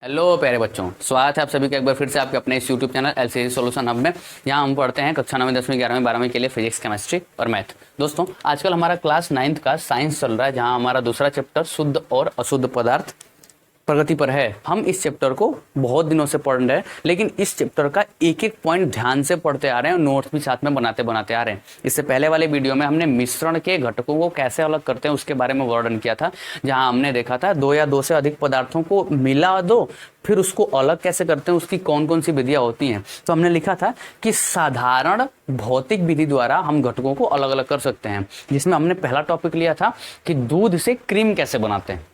Hello प्यारे बच्चों, स्वागत है आप सभी का एक बार फिर से आपके अपने इस YouTube channel LCC solution hub में। यहाँ हम पढ़ते हैं कक्षा 9वीं 10वीं 11वीं 12वीं के लिए फिजिक्स, केमिस्ट्री और मैथ। दोस्तों, आजकल हमारा क्लास 9th का साइंस चल रहा है, जहाँ हमारा दूसरा चैप्टर शुद्ध और अशुद्ध पदार्थ प्रगति पर है। हम इस चैप्टर को बहुत दिनों से पढ़ रहे हैं, लेकिन इस चैप्टर का एक एक पॉइंट ध्यान से पढ़ते आ रहे हैं और नोट्स भी साथ में बनाते बनाते आ रहे हैं। इससे पहले वाले वीडियो में हमने मिश्रण के घटकों को कैसे अलग करते हैं उसके बारे में वर्णन किया था, जहां हमने देखा था दो या दो से अधिक पदार्थों को मिला दो, फिर उसको अलग कैसे करते हैं, उसकी कौन कौन सी विधियां होती हैं। तो हमने लिखा था कि साधारण भौतिक विधि द्वारा हम घटकों को अलग अलग कर सकते हैं, जिसमें हमने पहला टॉपिक लिया था कि दूध से क्रीम कैसे बनाते हैं।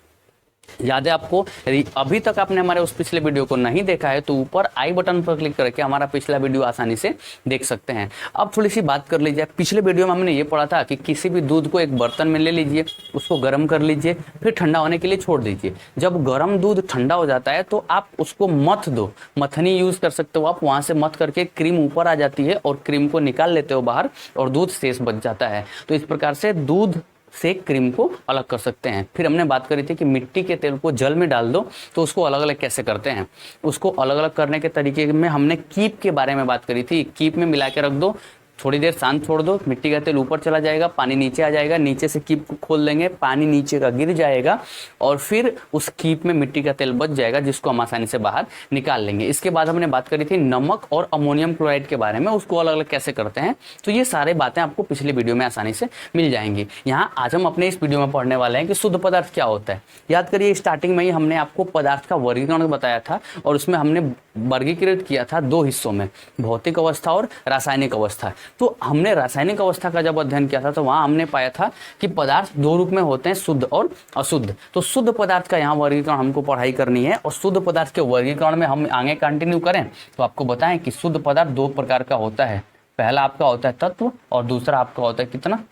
याद है आपको? यदि अभी तक आपने हमारे उस पिछले वीडियो को नहीं देखा है तो ऊपर आई बटन पर क्लिक करके हमारा पिछला वीडियो आसानी से देख सकते हैं। अब थोड़ी सी बात कर लीजिए। पिछले वीडियो में हमने ये पढ़ा था कि किसी भी दूध को एक बर्तन में ले लीजिए, उसको गर्म कर लीजिए, फिर ठंडा होने के लिए छोड़ दीजिए। जब गर्म दूध ठंडा हो जाता है तो आप उसको मथ दो, मथनी यूज कर सकते हो आप। वहां से मथ करके क्रीम ऊपर आ जाती है और क्रीम को निकाल लेते हो बाहर और दूध शेष बच जाता है। तो इस प्रकार से दूध से क्रीम को अलग कर सकते हैं। फिर हमने बात करी थी कि मिट्टी के तेल को जल में डाल दो तो उसको अलग अलग कैसे करते हैं। उसको अलग अलग करने के तरीके में हमने कीप के बारे में बात करी थी। कीप में मिला के रख दो, थोड़ी देर शांत छोड़ दो, मिट्टी का तेल ऊपर चला जाएगा, पानी नीचे आ जाएगा, नीचे से कीप को खोल देंगे, पानी नीचे का गिर जाएगा और फिर उस कीप में मिट्टी का तेल बच जाएगा, जिसको हम आसानी से बाहर निकाल लेंगे। इसके बाद हमने बात करी थी नमक और अमोनियम क्लोराइड के बारे में, उसको अलग अलग कैसे करते हैं। तो ये सारे बातें आपको पिछले वीडियो में आसानी से मिल जाएंगी। यहाँ आज हम अपने इस वीडियो में पढ़ने वाले हैं कि शुद्ध पदार्थ क्या होता है। याद करिए, स्टार्टिंग में ही हमने आपको पदार्थ का वर्गीकरण बताया था और उसमें हमने वर्गीकृत किया था दो हिस्सों में, भौतिक अवस्था और रासायनिक अवस्था। तो हमने रासायनिक अवस्था का जब अध्ययन किया था तो वहां हमने पाया था कि पदार्थ दो रूप में होते हैं, शुद्ध और अशुद्ध। तो शुद्ध पदार्थ का यहाँ वर्गीकरण हमको पढ़ाई करनी है और शुद्ध पदार्थ के वर्गीकरण में हम आगे कंटिन्यू करें तो आपको बताएं कि शुद्ध पदार्थ दो प्रकार का होता है। पहला आपका होता है तत्व और दूसरा आपका होता है कितना,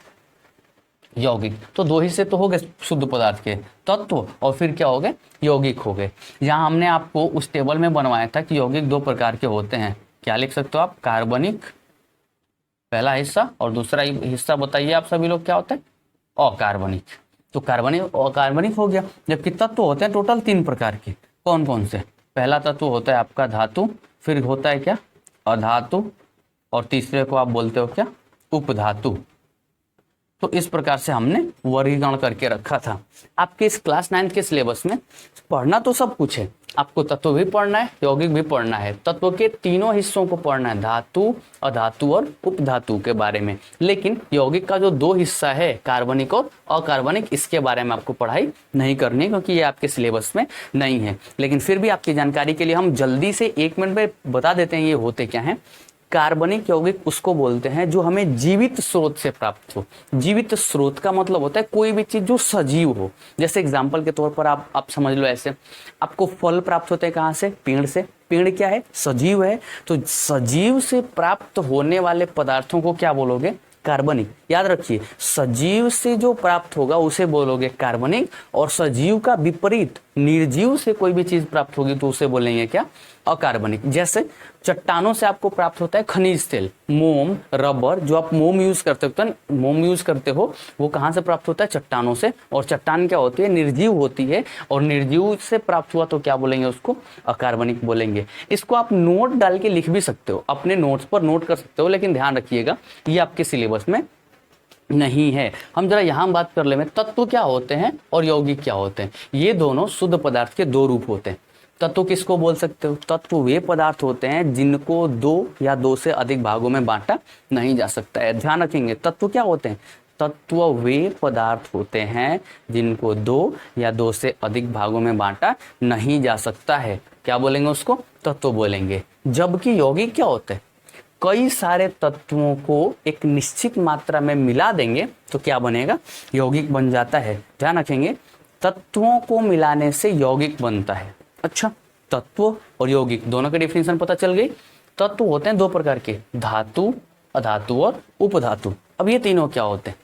यौगिक। तो दो हिस्से तो हो गए शुद्ध पदार्थ के, तत्व और फिर क्या हो गए, यौगिक हो गए। यहाँ हमने आपको उस टेबल में बनवाया था कि यौगिक दो प्रकार के होते हैं। क्या लिख सकते हो आप? कार्बनिक पहला हिस्सा और दूसरा हिस्सा बताइए आप सभी लोग क्या होता है, अकार्बनिक। तो कार्बनिक और अकार्बनिक हो गया। जबकि तत्व होते हैं टोटल तीन प्रकार के। कौन कौन से? पहला तत्व होता है आपका धातु, फिर होता है क्या, अधातु, और तीसरे को आप बोलते हो क्या, उपधातु। तो इस प्रकार से हमने वर्गीकरण करके रखा था। आपके इस क्लास 9 के सिलेबस में पढ़ना तो सब कुछ है, आपको तत्व भी पढ़ना है, यौगिक भी पढ़ना है, तत्व के तीनों हिस्सों को पढ़ना है, धातु, अधातु और उपधातु के बारे में। लेकिन यौगिक का जो दो हिस्सा है, कार्बनिक और अकार्बनिक, इसके बारे में आपको पढ़ाई नहीं करनी, क्योंकि ये आपके सिलेबस में नहीं है। लेकिन फिर भी आपकी जानकारी के लिए हम जल्दी से 1 मिनट में बता देते हैं ये होते क्या है। कार्बनिक यौगिक उसको बोलते हैं जो हमें जीवित स्रोत से प्राप्त हो। जीवित स्रोत का मतलब होता है कोई भी चीज जो सजीव हो। जैसे एग्जांपल के तौर पर आप समझ लो, ऐसे आपको फल प्राप्त होते हैं कहाँ से? पेड़ से। पेड़ क्या है? सजीव है। तो सजीव से प्राप्त होने वाले पदार्थों को क्या बोलोगे? कार्बनिक। याद रखिए, सजीव से जो प्राप्त होगा उसे बोलोगे कार्बनिक, और सजीव का विपरीत निर्जीव से कोई भी चीज प्राप्त होगी तो उसे बोलेंगे क्या? अकार्बनिक। जैसे चट्टानों से आपको प्राप्त होता है खनिज तेल, मोम, रबर। जो आप मोम यूज करते हो, तो मोम यूज करते हो, वो कहाँ से प्राप्त होता है? चट्टानों से। और चट्टान क्या होती है? निर्जीव होती है, और निर्जीव से प्राप्त हुआ तो क्या बोलेंगे उसको? अकार्बनिक बोलेंगे। इसको आप नोट डाल के लिख भी सकते हो, अपने नोट्स पर नोट कर सकते हो, लेकिन ध्यान रखिएगा ये आपके सिलेबस में नहीं है। हम जरा यहाँ बात कर ले में तत्व क्या होते हैं और यौगिक क्या होते हैं। ये दोनों शुद्ध पदार्थ के दो रूप होते हैं। तत्व किसको बोल सकते हो? तत्व वे पदार्थ होते हैं जिनको दो या दो से अधिक भागों में बांटा नहीं जा सकता है। ध्यान रखेंगे, तत्व क्या होते हैं? तत्व वे पदार्थ होते हैं जिनको दो या दो से अधिक भागों में बांटा नहीं जा सकता है। क्या बोलेंगे उसको? तत्व बोलेंगे। जबकि यौगिक क्या होते हैं? कई सारे तत्वों को एक निश्चित मात्रा में मिला देंगे तो क्या बनेगा? यौगिक बन जाता है। ध्यान रखेंगे, तत्वों को मिलाने से यौगिक बनता है। अच्छा, तत्व और यौगिक दोनों के डेफिनेशन पता चल गई। तत्व होते हैं दो प्रकार के, धातु, अधातु और उपधातु। अब ये तीनों क्या होते हैं?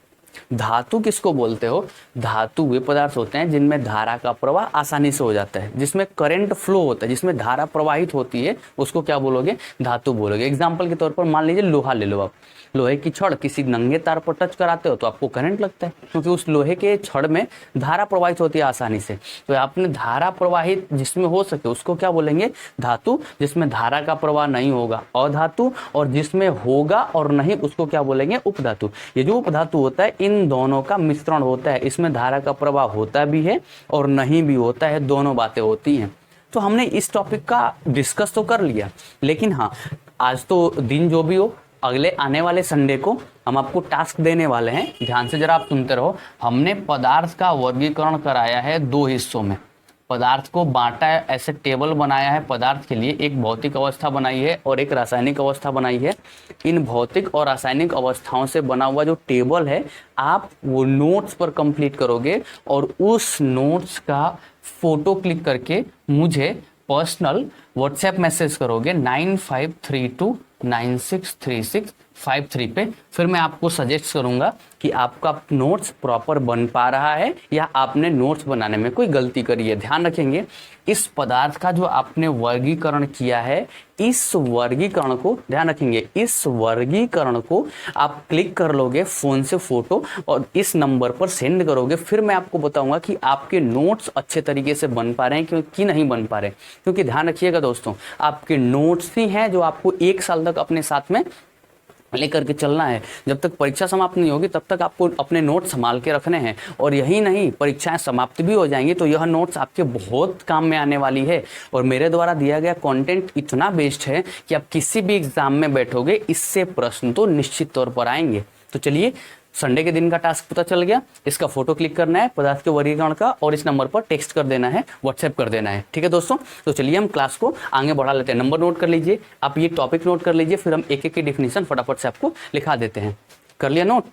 धातु किसको बोलते हो? धातु वे पदार्थ होते हैं जिनमें धारा का प्रवाह आसानी से हो जाता है, जिसमें करंट फ्लो होता है, जिसमें धारा प्रवाहित होती है, उसको क्या बोलोगे? धातु बोलोगे। एग्जाम्पल के तौर पर मान लीजिए लोहा ले लो आप। लोहे की छड़ किसी नंगे तार पर टच कराते हो तो आपको करंट लगता है, क्योंकि उस लोहे के छड़ में धारा प्रवाहित होती है आसानी से। तो आपने धारा प्रवाहित जिसमें हो सके उसको क्या बोलेंगे? धातु। जिसमें धारा का प्रवाह नहीं होगा अधातु, और जिसमें होगा और नहीं उसको क्या बोलेंगे? उपधातु। ये जो उपधातु होता है इन दोनों का मिश्रण होता है, इसमें धारा का प्रवाह होता भी है और नहीं भी होता है, दोनों बातें होती हैं। तो हमने इस टॉपिक का डिस्कस तो कर लिया, लेकिन हाँ, आज तो दिन जो भी हो, अगले आने वाले संडे को हम आपको टास्क देने वाले हैं। ध्यान से जरा आप सुनते रहो। हमने पदार्थ का वर्गीकरण कराया है 2 हिस्सों में। पदार्थ को बांटा है, ऐसे टेबल बनाया है पदार्थ के लिए, एक भौतिक अवस्था बनाई है और एक रासायनिक अवस्था बनाई है। इन भौतिक और रासायनिक अवस्थाओं से बना हुआ जो टेबल है, आप वो नोट्स पर कंप्लीट करोगे और उस नोट्स का फोटो क्लिक करके मुझे पर्सनल व्हाट्सएप मैसेज करोगे 9532963653 पे। फिर मैं आपको सजेस्ट करूंगा कि आपका नोट्स प्रॉपर बन पा रहा है या आपने नोट्स बनाने में कोई गलती करी है। ध्यान रखेंगे, इस पदार्थ का जो आपने वर्गीकरण किया है, इस वर्गीकरण को ध्यान रखेंगे, इस वर्गीकरण को आप क्लिक कर लोगे फोन से फोटो और इस नंबर पर सेंड करोगे। फिर मैं आपको बताऊंगा कि आपके नोट्स अच्छे तरीके से बन पा रहे हैं कि नहीं बन पा रहे। क्योंकि ध्यान रखिएगा दोस्तों, आपके नोट्स ही हैं जो आपको 1 साल तक अपने साथ में लेकर के चलना है। जब तक परीक्षा समाप्त नहीं होगी तब तक आपको अपने नोट संभाल के रखने हैं। और यही नहीं, परीक्षाएं समाप्त भी हो जाएंगी तो यह नोट्स आपके बहुत काम में आने वाली है। और मेरे द्वारा दिया गया कंटेंट इतना बेस्ट है कि आप किसी भी एग्जाम में बैठोगे, इससे प्रश्न तो निश्चित तौर पर आएंगे। तो चलिए, संडे के दिन का टास्क पता चल गया। इसका फोटो क्लिक करना है पदार्थ के वर्गीकरण का और इस नंबर पर टेक्स्ट कर देना है, व्हाट्सएप कर देना है। ठीक है दोस्तों, तो चलिए हम क्लास को आगे बढ़ा लेते हैं। नंबर नोट कर लीजिए, आप ये टॉपिक नोट कर लीजिए, फिर हम एक एक की डिफिनीशन फटाफट से आपको लिखा देते हैं। कर लिया नोट?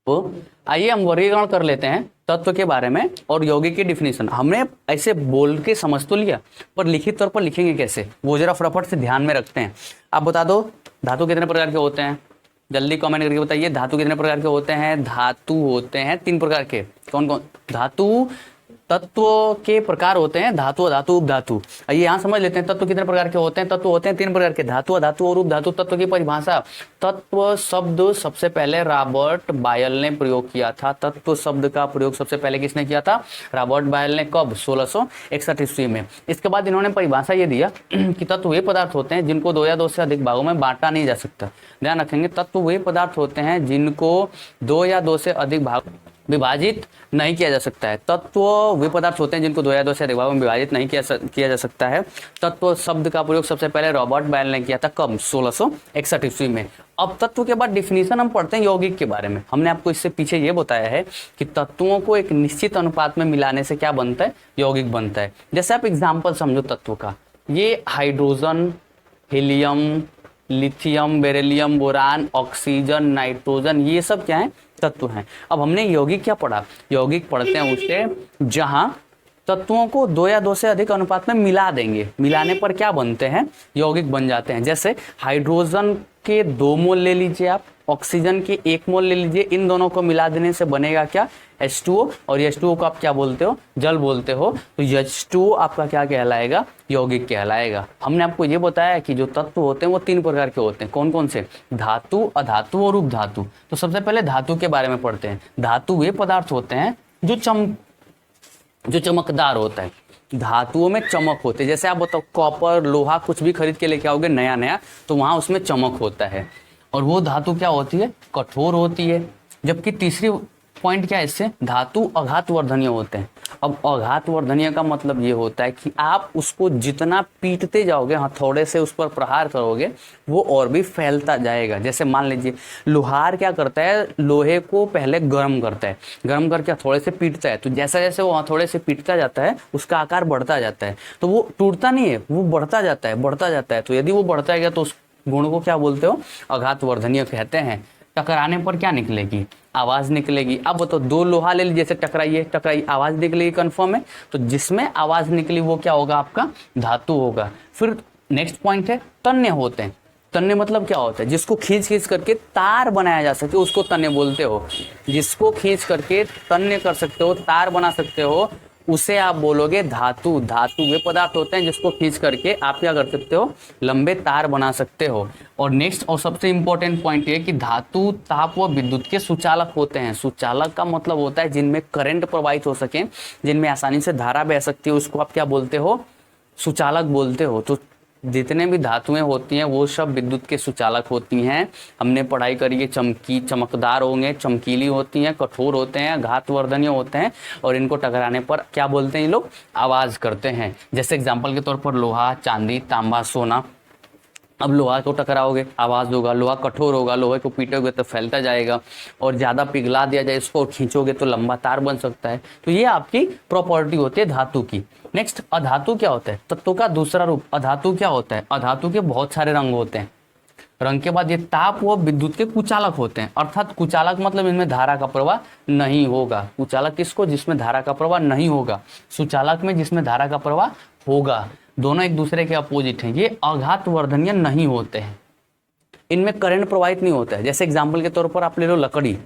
तो आइए हम वर्गीकरण कर लेते हैं तत्व के बारे में और यौगिक की डिफिनीशन। हमने ऐसे बोल के समझ तो लिया, पर लिखित तौर पर लिखेंगे कैसे वो जरा फटाफट से ध्यान में रखते हैं। आप बता दो, धातु कितने प्रकार के होते हैं? जल्दी कमेंट करके बताइए। धातु कितने प्रकार के होते हैं? धातु होते हैं 3 प्रकार के। कौन कौन? धातु तत्व के प्रकार होते हैं धातु, अधातु, उपधातु। आइए यहाँ समझ लेते हैं तत्व कितने प्रकार के होते हैं। तत्व होते हैं 3 प्रकार के, धातु, अधातु और उपधातु। तत्व की परिभाषा, तत्व शब्द सबसे पहले रॉबर्ट बायल ने प्रयोग किया था। तत्व शब्द का प्रयोग सबसे पहले किसने किया था? रॉबर्ट बायल ने। कब? 1661 ईस्वी में। इसके बाद इन्होंने परिभाषा ये दिया कि तत्व वे पदार्थ होते हैं जिनको 2 या 2 से अधिक भागों में बांटा नहीं जा सकता। ध्यान रखेंगे, तत्व वे पदार्थ होते हैं जिनको 2 या 2 से अधिक भाग विभाजित नहीं किया जा सकता है। तत्व वे पदार्थ होते हैं जिनको 2 या 2 से अधिक भागों में विभाजित नहीं किया जा सकता है। तत्व शब्द का प्रयोग सबसे पहले रॉबर्ट बायल ने किया था। कब? 1661 ईस्वी में। अब तत्व के बाद डिफिनीशन हम पढ़ते हैं यौगिक के बारे में। हमने आपको इससे पीछे ये बताया है कि तत्वों को एक निश्चित अनुपात में मिलाने से क्या बनता है? यौगिक बनता है। जैसे आप एग्जाम्पल समझो तत्व का, ये hydrogen, helium, lithium, beryllium, boron, oxygen, nitrogen, ये सब क्या है? तत्व हैं। अब हमने यौगिक क्या पढ़ा? यौगिक पढ़ते हैं उसे जहां तत्वों को 2 या 2 से अधिक अनुपात में मिला देंगे। मिलाने पर क्या बनते हैं? यौगिक बन जाते हैं। जैसे हाइड्रोजन के 2 मोल ले लीजिए आप, ऑक्सीजन के 1 मोल ले लीजिए, इन दोनों को मिला देने से बनेगा क्या? H2O। और H2O को आप क्या बोलते हो? जल बोलते हो। तो H2O आपका क्या कहलाएगा? यौगिक कहलाएगा। हमने आपको ये बताया कि जो तत्व होते हैं वो 3 प्रकार के होते हैं। कौन कौन से? धातु, अधातु और उपधातु। तो सबसे पहले धातु के बारे में पढ़ते हैं। धातु वे पदार्थ होते हैं जो चमकदार होता है। धातुओं में चमक होते है। जैसे आप बताओ कॉपर, लोहा कुछ भी खरीद के लेके आओगे नया नया, तो वहां उसमें चमक होता है। और वो धातु क्या होती है? कठोर होती है। जबकि तीसरी पॉइंट क्या है इससे? धातु अघात वर्धनीय होते हैं। अब अघात वर्धनीय का मतलब ये होता है कि आप उसको जितना पीटते जाओगे, हथौड़े से उस पर प्रहार करोगे, वो और भी फैलता जाएगा। जैसे मान लीजिए लोहार क्या करता है? लोहे को पहले गर्म करता है, गर्म करके हथौड़े से पीटता है। तो जैसा जैसे वो हथौड़े से पीटता जाता है उसका आकार बढ़ता जाता है। तो वो टूटता नहीं है, वो बढ़ता जाता है, बढ़ता जाता है। तो यदि वो बढ़ता गया तो उस गुण को क्या बोलते हो? अघात वर्धनीय कहते हैं। टकराने पर क्या निकलेगी? आवाज निकलेगी। अब बताओ 2 लोहा ले लीजिए, जैसे टकराइए, आवाज निकलेगी, कंफर्म है। तो जिसमें आवाज निकली वो क्या होगा? आपका धातु होगा। फिर नेक्स्ट पॉइंट है तन्य होते हैं। तन्ने मतलब क्या होता है? जिसको खींच खींच करके तार बनाया जा सके उसको तन्ने बोलते हो। जिसको खींच करके तन्ने कर सकते हो, तार बना सकते हो, उसे आप बोलोगे धातु। धातु वे पदार्थ होते हैं जिसको खींच करके आप क्या कर सकते हो? लंबे तार बना सकते हो। और नेक्स्ट और सबसे इंपॉर्टेंट पॉइंट ये कि धातु ताप व विद्युत के सुचालक होते हैं। सुचालक का मतलब होता है जिनमें करंट प्रवाहित हो सके, जिनमें आसानी से धारा बह सकती है, उसको आप क्या बोलते हो? सुचालक बोलते हो। तो जितने भी धातुएं होती हैं वो सब विद्युत के सुचालक होती हैं। हमने पढ़ाई करी है, चमकदार होंगे, चमकीली होती हैं, कठोर होते हैं, घातवर्धनीय होते हैं, और इनको टकराने पर क्या बोलते हैं ये लोग? आवाज करते हैं। जैसे एग्जांपल के तौर पर लोहा, चांदी, तांबा, सोना। अब लोहा को टकराओगे आवाज होगा, लोहा कठोर होगा, लोहे को पीटोगे तो फैलता जाएगा, और ज्यादा पिघला दिया जाए इसको और खींचोगे तो लंबा तार बन सकता है। तो ये आपकी प्रॉपर्टी होती है धातु की। नेक्स्ट, अधातु क्या होता है? तत्व का दूसरा रूप। अधातु क्या होता है? अधातु के बहुत सारे रंग होते हैं। रंग के बाद ये ताप व विद्युत के कुचालक होते हैं। अर्थात कुचालक मतलब इनमें धारा का प्रवाह नहीं होगा। कुचालक किसको? जिसमें धारा का प्रवाह नहीं होगा। सुचालक में जिसमें धारा का प्रवाह होगा। दोनों एक दूसरे के अपोजिट हैं। ये आघातवर्धनीय नहीं होते हैं, इनमें करंट प्रवाहित नहीं होता है। जैसे एग्जाम्पल के तौर पर आप ले लो लकड़ी।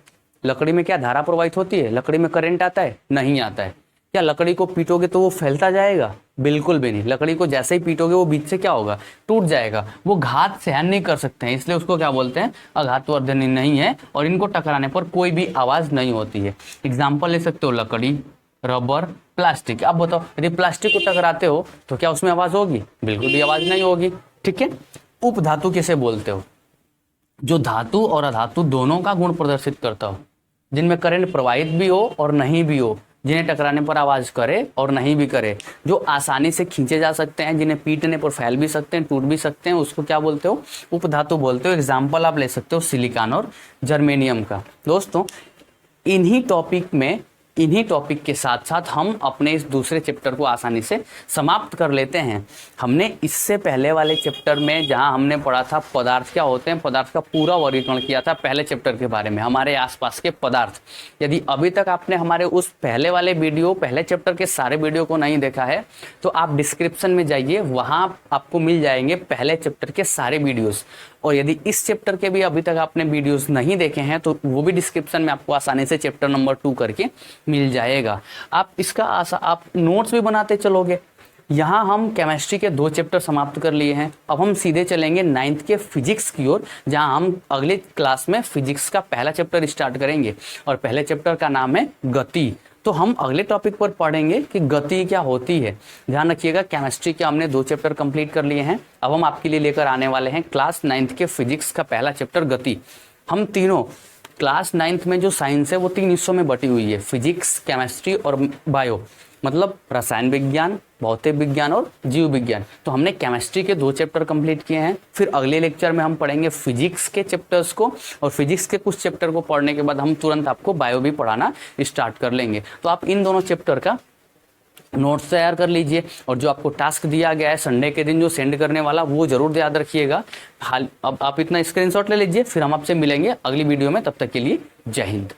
लकड़ी में क्या धारा प्रवाहित होती है? लकड़ी में करंट आता है? नहीं आता है। क्या लकड़ी को पीटोगे तो वो फैलता जाएगा? बिल्कुल भी नहीं। लकड़ी को जैसे ही पीटोगे वो बीच से क्या होगा? टूट जाएगा। वो घात सहन नहीं कर सकते हैं, इसलिए उसको क्या बोलते हैं? आघातवर्धनीय नहीं है, और इनको टकराने पर कोई भी आवाज नहीं होती है। एग्जाम्पल ले सकते हो लकड़ी, रबर, प्लास्टिक। अब बताओ, यदि प्लास्टिक को टकराते हो तो क्या उसमें आवाज होगी? बिल्कुल भी आवाज नहीं होगी। ठीक है। उपधातु किसे बोलते हो? जो धातु और अधातु दोनों का गुण प्रदर्शित करता हो, जिनमें करंट प्रवाहित भी हो और नहीं भी हो, जिन्हें टकराने पर आवाज करे और नहीं भी करे, जो आसानी से खींचे जा सकते हैं, जिन्हें पीटने पर फैल भी सकते हैं, टूट भी सकते हैं, उसको क्या बोलते हो? उपधातु बोलते हो। एग्जाम्पल आप ले सकते हो सिलिकॉन और जर्मेनियम का। दोस्तों, इन्हीं टॉपिक के साथ साथ हम अपने इस दूसरे चैप्टर को आसानी से समाप्त कर लेते हैं। हमने इससे पहले वाले चैप्टर में जहां हमने पढ़ा था पदार्थ क्या होते हैं, पदार्थ का पूरा वर्गीकरण किया था पहले चैप्टर के बारे में, हमारे आसपास के पदार्थ। यदि अभी तक आपने हमारे उस पहले वाले वीडियो, पहले चैप्टर के सारे वीडियो को नहीं देखा है तो आप डिस्क्रिप्शन में जाइए, वहां आपको मिल जाएंगे पहले चैप्टर के सारे वीडियोस। और यदि इस चैप्टर के भी अभी तक आपने वीडियोस नहीं देखे हैं तो वो भी डिस्क्रिप्शन में आपको आसानी से चैप्टर नंबर 2 करके मिल जाएगा। आप इसका आप नोट्स भी बनाते चलोगे। यहाँ हम केमिस्ट्री के 2 चैप्टर समाप्त कर लिए हैं। अब हम सीधे चलेंगे 9th के फिजिक्स की ओर, जहाँ हम अगले क्लास में फिजिक्स का पहला चैप्टर स्टार्ट करेंगे, और पहले चैप्टर का नाम है गति। तो हम अगले टॉपिक पर पढ़ेंगे कि गति क्या होती है। ध्यान रखिएगा, केमिस्ट्री के हमने 2 चैप्टर कंप्लीट कर लिए हैं। अब हम आपके लिए लेकर आने वाले हैं क्लास 9th के फिजिक्स का पहला चैप्टर गति। हम तीनों क्लास 9th में जो साइंस है वो 3 हिस्सों में बटी हुई है, फिजिक्स, केमिस्ट्री और बायो, मतलब रसायन विज्ञान, भौतिक विज्ञान और जीव विज्ञान। तो हमने केमिस्ट्री के 2 चैप्टर कंप्लीट किए हैं। फिर अगले लेक्चर में हम पढ़ेंगे फिजिक्स के चैप्टर्स को, और फिजिक्स के कुछ चैप्टर को पढ़ने के बाद हम तुरंत आपको बायो भी पढ़ाना स्टार्ट कर लेंगे। तो आप इन दोनों चैप्टर का नोट्स तैयार कर लीजिए, और जो आपको टास्क दिया गया है संडे के दिन जो सेंड करने वाला, वो जरूर याद रखिएगा। अब आप इतना स्क्रीनशॉट ले लीजिए, फिर हम आपसे मिलेंगे अगली वीडियो में। तब तक के लिए जय हिंद।